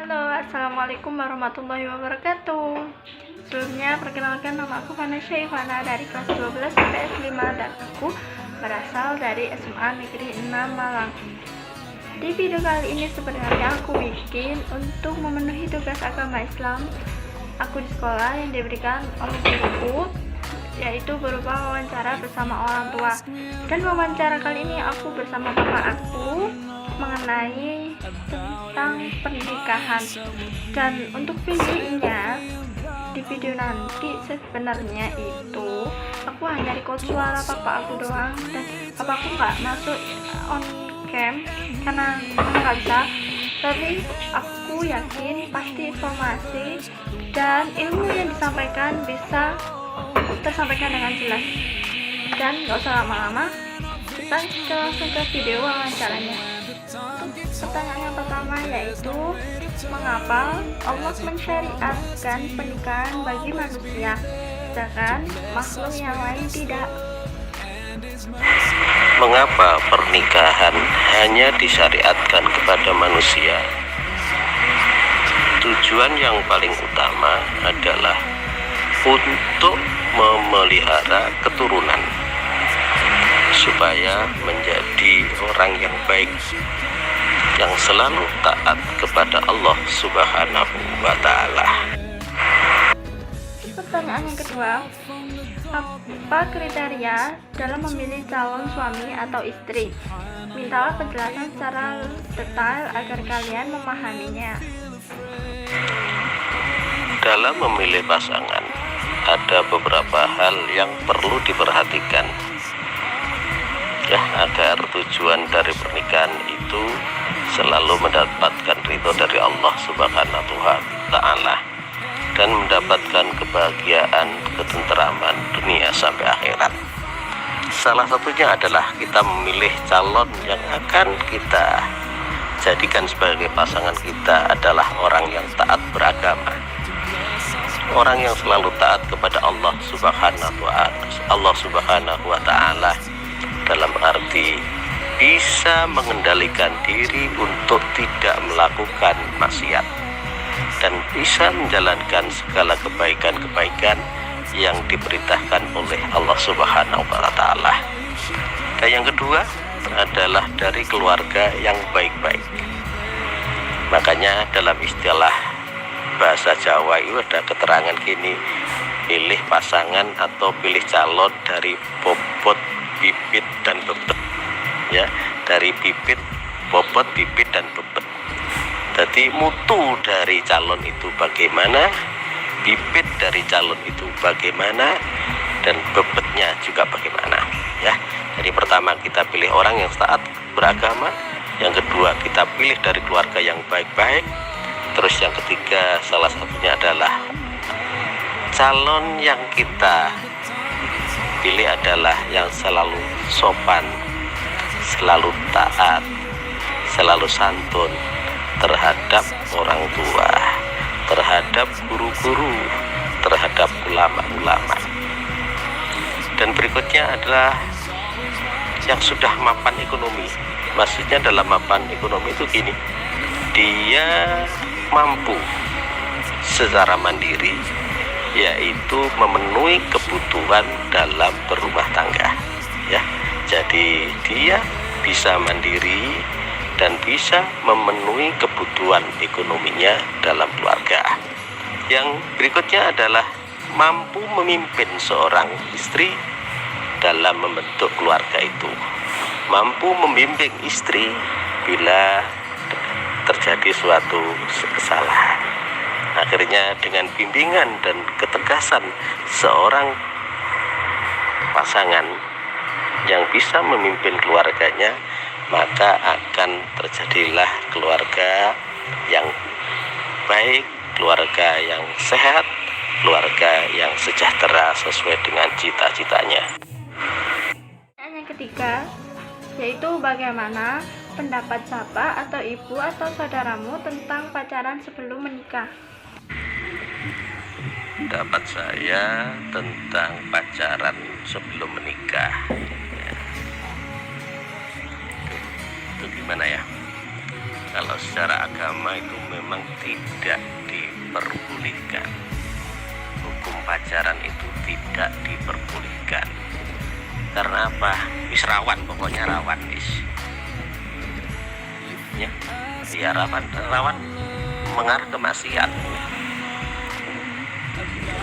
Halo, assalamualaikum warahmatullahi wabarakatuh. Sebelumnya perkenalkan, nama aku Vanessa Ivana dari kelas 12 IPS 5 dan aku berasal dari SMA Negeri 6 Malang. Di video kali ini sebenarnya aku bikin untuk memenuhi tugas agama Islam aku di sekolah yang diberikan oleh guruku, yaitu berupa wawancara bersama orang tua. Dan wawancara kali ini aku bersama bapak aku mengenai tentang pernikahan. Dan untuk videonya, di video nanti sebenarnya itu aku hanya record suara papa aku doang, dan papa aku nggak masuk on cam karena nggak bisa. Tapi aku yakin pasti informasi dan ilmu yang disampaikan bisa tersampaikan dengan jelas. Dan nggak usah lama-lama, kita langsung ke video wawancaranya. Pertanyaan yang pertama yaitu, mengapa Allah mensyariatkan pernikahan bagi manusia sedangkan makhluk yang lain tidak? Mengapa pernikahan hanya disyariatkan kepada manusia? Tujuan yang paling utama adalah untuk memelihara keturunan supaya menjadi orang yang baik, yang selalu taat kepada Allah Subhanahu wa Ta'ala. Pertanyaan yang kedua, apa kriteria dalam memilih calon suami atau istri? Mintalah penjelasan secara detail agar kalian memahaminya. Dalam memilih pasangan, ada beberapa hal yang perlu diperhatikan, ya, agar tujuan dari pernikahan itu selalu mendapatkan ridho dari Allah Subhanahu wa Ta'ala dan mendapatkan kebahagiaan, ketenteraman dunia sampai akhirat. Salah satunya adalah kita memilih calon yang akan kita jadikan sebagai pasangan kita adalah orang yang taat beragama, orang yang selalu taat kepada Allah Subhanahu wa Ta'ala, dalam arti bisa mengendalikan diri untuk tidak melakukan maksiat dan bisa menjalankan segala kebaikan-kebaikan yang diperintahkan oleh Allah Subhanahu wa Ta'ala. Dan yang kedua adalah dari keluarga yang baik-baik. Makanya dalam istilah bahasa Jawa itu ada keterangan gini, pilih pasangan atau pilih calon dari bobot, bibit, dan bebet, ya, dari bibit, bobot, bibit, dan bebet. Jadi mutu dari calon itu bagaimana, bibit dari calon itu bagaimana, dan bebetnya juga bagaimana, ya. Jadi pertama kita pilih orang yang taat beragama, yang kedua kita pilih dari keluarga yang baik-baik, terus yang ketiga salah satunya adalah calon yang kita pilih adalah yang selalu sopan, selalu taat, selalu santun terhadap orang tua, terhadap guru-guru, terhadap ulama-ulama. Dan berikutnya adalah yang sudah mapan ekonomi. Maksudnya dalam mapan ekonomi itu gini, dia mampu secara mandiri, yaitu memenuhi kebutuhan dalam berumah tangga, ya. Jadi dia bisa mandiri dan bisa memenuhi kebutuhan ekonominya dalam keluarga. Yang berikutnya adalah mampu memimpin seorang istri dalam membentuk keluarga itu, mampu membimbing istri bila terjadi suatu kesalahan. Akhirnya dengan bimbingan dan ketegasan seorang pasangan yang bisa memimpin keluarganya, maka akan terjadilah keluarga yang baik, keluarga yang sehat, keluarga yang sejahtera sesuai dengan cita-citanya. Yang ketiga yaitu, bagaimana pendapat bapak atau ibu atau saudaramu tentang pacaran sebelum menikah? Pendapat saya tentang pacaran sebelum menikah, ya, itu gimana ya? Kalau secara agama itu memang memang tidak diperbolehkan. Hukum pacaran itu tidak diperbolehkan. Karena apa? Wis rawan, pokoknya rawan wis. Ya rawan mengarah ke maksiat.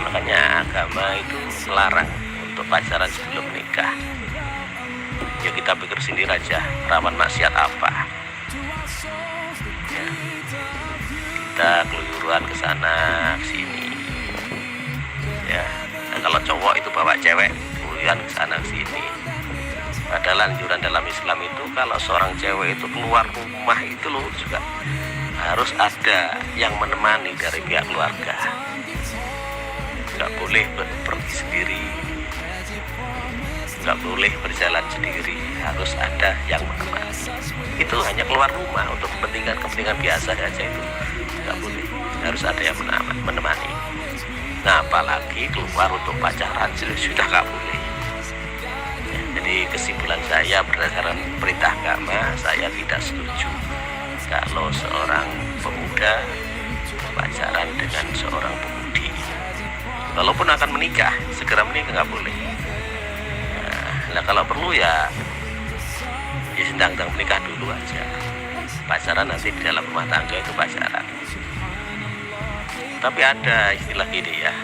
Makanya agama itu melarang untuk pacaran sebelum nikah. Ya kita pikir sendiri aja, rawan maksiat apa? Ya, kita keluyuran ke sana ke sini. Ya, nah, kalau cowok itu bawa cewek keluyuran ke sana ke sini. Padahal anjuran dalam Islam itu kalau seorang cewek itu keluar rumah itu loh juga harus ada yang menemani dari pihak keluarga. Nggak boleh pergi sendiri, nggak boleh berjalan sendiri, harus ada yang menemani. Itu hanya keluar rumah untuk kepentingan biasa saja, itu nggak boleh, harus ada yang menemani. Nah apalagi keluar untuk pacaran sudah nggak boleh. Jadi kesimpulan saya berdasarkan perintah agama, saya tidak setuju kalau seorang pemuda pacaran dengan seorang pemudi. Walaupun akan menikah, segera menikah nggak boleh. Nah kalau perlu ya sedang menikah dulu aja. Pacaran nanti di dalam rumah tangga itu pacaran. Tapi ada istilah gini ya,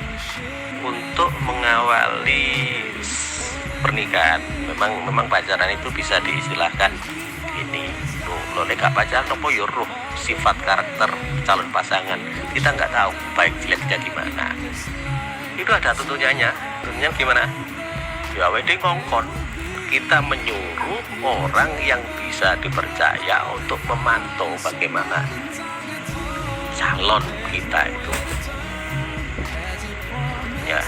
untuk mengawali pernikahan memang pacaran itu bisa diistilahkan ini lo gak pacaran apa ya roh sifat karakter calon pasangan kita nggak tahu baik jeleknya gimana. Itu ada tuntunannya gimana ya wedding ngongkon, kita menyuruh orang yang bisa dipercaya untuk memantau bagaimana calon kita itu ya.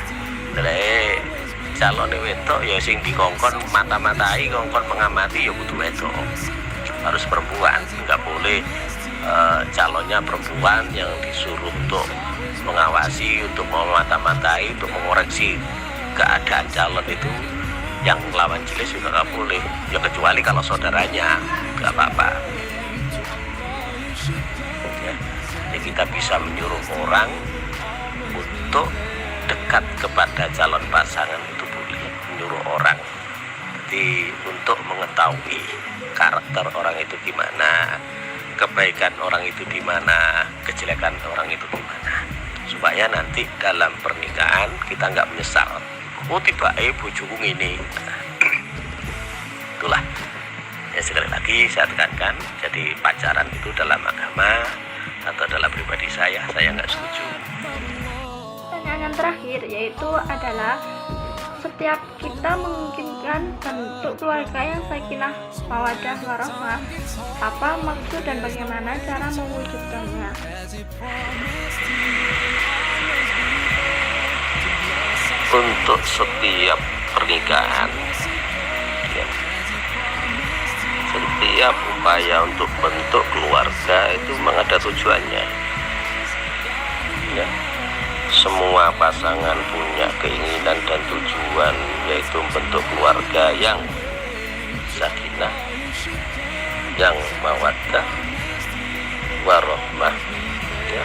Calon wedok ya sing dikongkon mata-matai, kongkon mengamati ya kudu wedok, harus perempuan. Nggak boleh calonnya perempuan yang disuruh untuk mengawasi, untuk memata-matai, untuk mengoreksi keadaan calon itu. Yang lawan jenis juga nggak boleh ya, kecuali kalau saudaranya nggak apa-apa ya. Jadi kita bisa menyuruh orang untuk dekat kepada calon pasangan itu, menyuruh orang. Jadi untuk mengetahui karakter orang itu gimana, kebaikan orang itu gimana, kejelekan orang itu gimana, supaya nanti dalam pernikahan kita nggak menyesal. Oh tiba bojoku ini. Itulah ya, sekali lagi saya tekankan, jadi pacaran itu dalam agama atau dalam pribadi saya nggak setuju. Pertanyaan terakhir yaitu adalah setiap kita memungkinkan bentuk keluarga yang sakinah mawaddah warahmah, apa maksud dan bagaimana cara mewujudkannya? Untuk setiap pernikahan ya, setiap upaya untuk bentuk keluarga itu memang ada tujuannya ya. Semua pasangan punya keinginan dan tujuan, yaitu bentuk keluarga yang sakinah, yang mawaddah warahmah ya,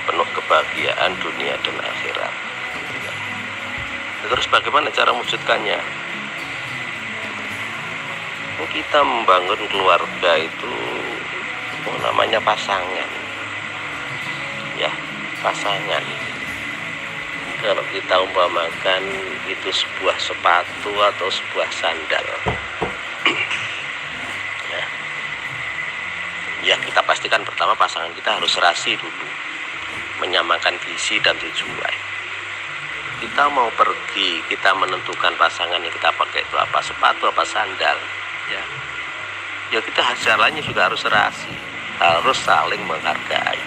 penuh kebahagiaan dunia dan akhirat ya. Terus bagaimana cara mewujudkannya? Kita membangun keluarga itu namanya pasangan ya, pasangan. Kalau kita umpamakan itu sebuah sepatu atau sebuah sandal ya, kita pastikan pertama pasangan kita harus serasi dulu, menyamakan visi dan tujuan. Kita mau pergi, kita menentukan pasangan yang kita pakai itu apa, sepatu apa sandal ya, ya kita jalannya juga harus serasi, harus saling menghargai,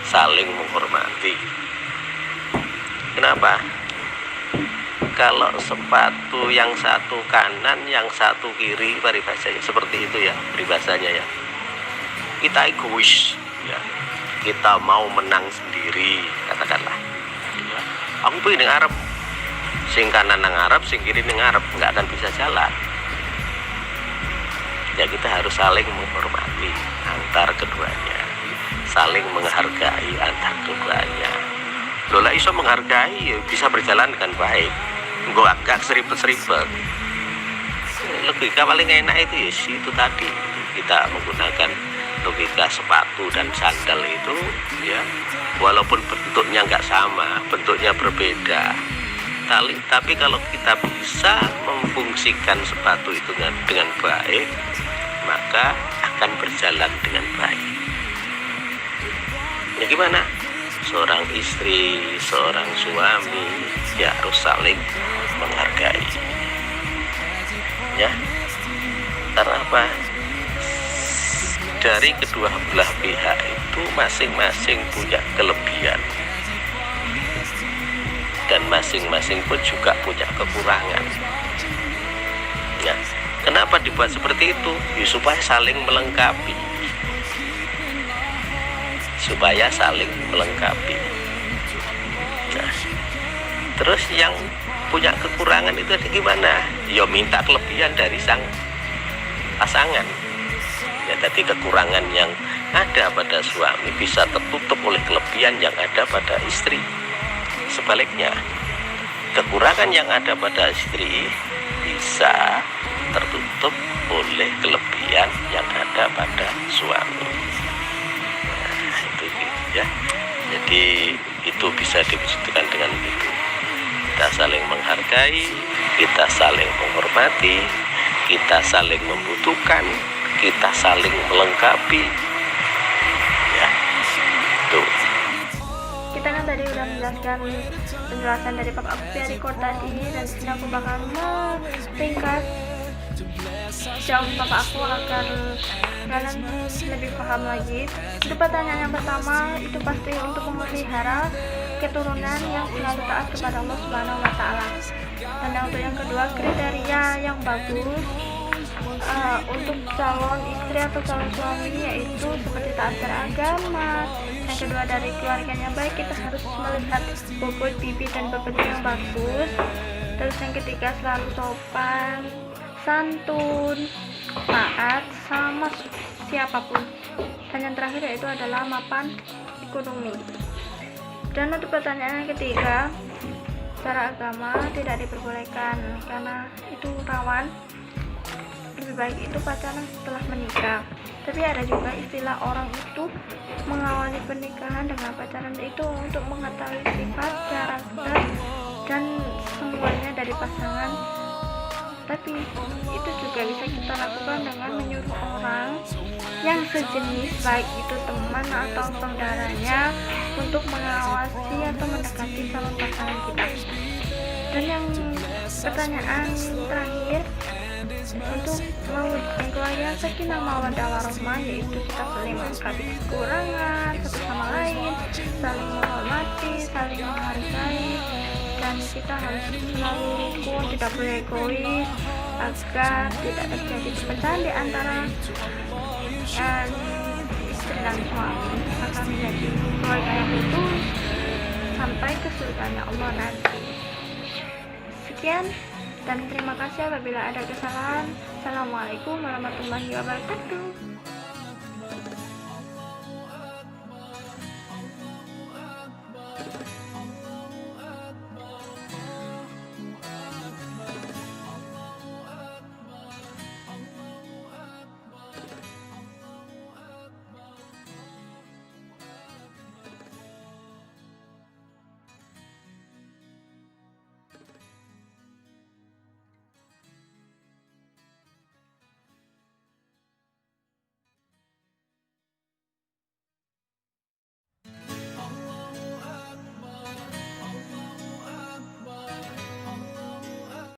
saling menghormati. Kenapa? Kalau sepatu yang satu kanan, yang satu kiri, peribahasanya seperti itu ya, peribahasanya ya. Kita egois ya, kita mau menang sendiri katakanlah ya. Aku pengen ngarep, sing kanan nang ngarep, sing kiri nang ngarep, nggak akan bisa jalan ya kita harus saling menghormati antar keduanya, saling menghargai antar keduanya. Lola iso menghargai ya bisa berjalan dengan baik, nggak agak seribet-seribet. Logika paling enak itu ya itu tadi, kita menggunakan logika sepatu dan sandal itu ya, walaupun bentuknya nggak sama, bentuknya berbeda, tapi kalau kita bisa memfungsikan sepatu itu dengan baik, maka akan berjalan dengan baik. Ya gimana? Seorang istri, seorang suami ya harus saling menghargai. Ya, karena apa? Dari kedua belah pihak itu masing-masing punya kelebihan dan masing-masing pun juga punya kekurangan. Ya, kenapa dibuat seperti itu? Ya, supaya saling melengkapi. Nah, terus yang punya kekurangan itu gimana? Ya minta kelebihan dari sang pasangan. Ya, tadi kekurangan yang ada pada suami bisa tertutup oleh kelebihan yang ada pada istri. Sebaliknya, kekurangan yang ada pada istri bisa tertutup oleh kelebihan yang ada pada suami. Nah, itu ya. Jadi itu bisa diwujudkan dengan itu. Kita saling menghargai, kita saling menghormati, kita saling membutuhkan, kita saling melengkapi. Ya, itu. Kita kan tadi udah menjelaskan penjelasan dari Pak Aktia Record tadi, dan di sini aku bakal meringkas jawab Bapak aku agar kalian lebih paham lagi. Itu pertanyaan yang pertama, itu pasti untuk memelihara keturunan yang selalu taat kepada Allah Subhanahu wa Ta'ala. Dan untuk yang kedua, kriteria yang bagus untuk calon istri atau calon suami yaitu seperti taat beragama. Yang kedua, dari keluarganya baik, kita harus melihat bobot bibit dan bobotnya yang bagus. Terus yang ketiga, selalu sopan, santun, taat sama siapapun. Dan yang terakhir yaitu adalah mapan ekonomi. Dan untuk pertanyaan yang ketiga, secara agama tidak diperbolehkan karena itu rawan. Lebih baik itu pacaran setelah menikah. Tapi ada juga istilah orang itu mengawali pernikahan dengan pacaran itu untuk mengetahui sifat, karakter, dan semuanya dari pasangan. Tapi itu juga bisa kita lakukan dengan menyuruh orang yang sejenis, baik itu teman atau saudaranya, untuk mengawasi atau mendekati calon pasangan kita. Dan yang pertanyaan terakhir, untuk mewujudkan keluarga sakinah mawaddah warahmah, yaitu kita saling melengkapi kekurangan satu sama lain, saling menghormati, saling menghargai, dan kita harus selalu rukun, tidak boleh egois, agar tidak terjadi perpecahan di antara istri dan suami, akan menjadi keluarga yang utuh sampai ke surganya Allah nanti. Sekian dan terima kasih apabila ada kesalahan. Assalamualaikum warahmatullahi wabarakatuh.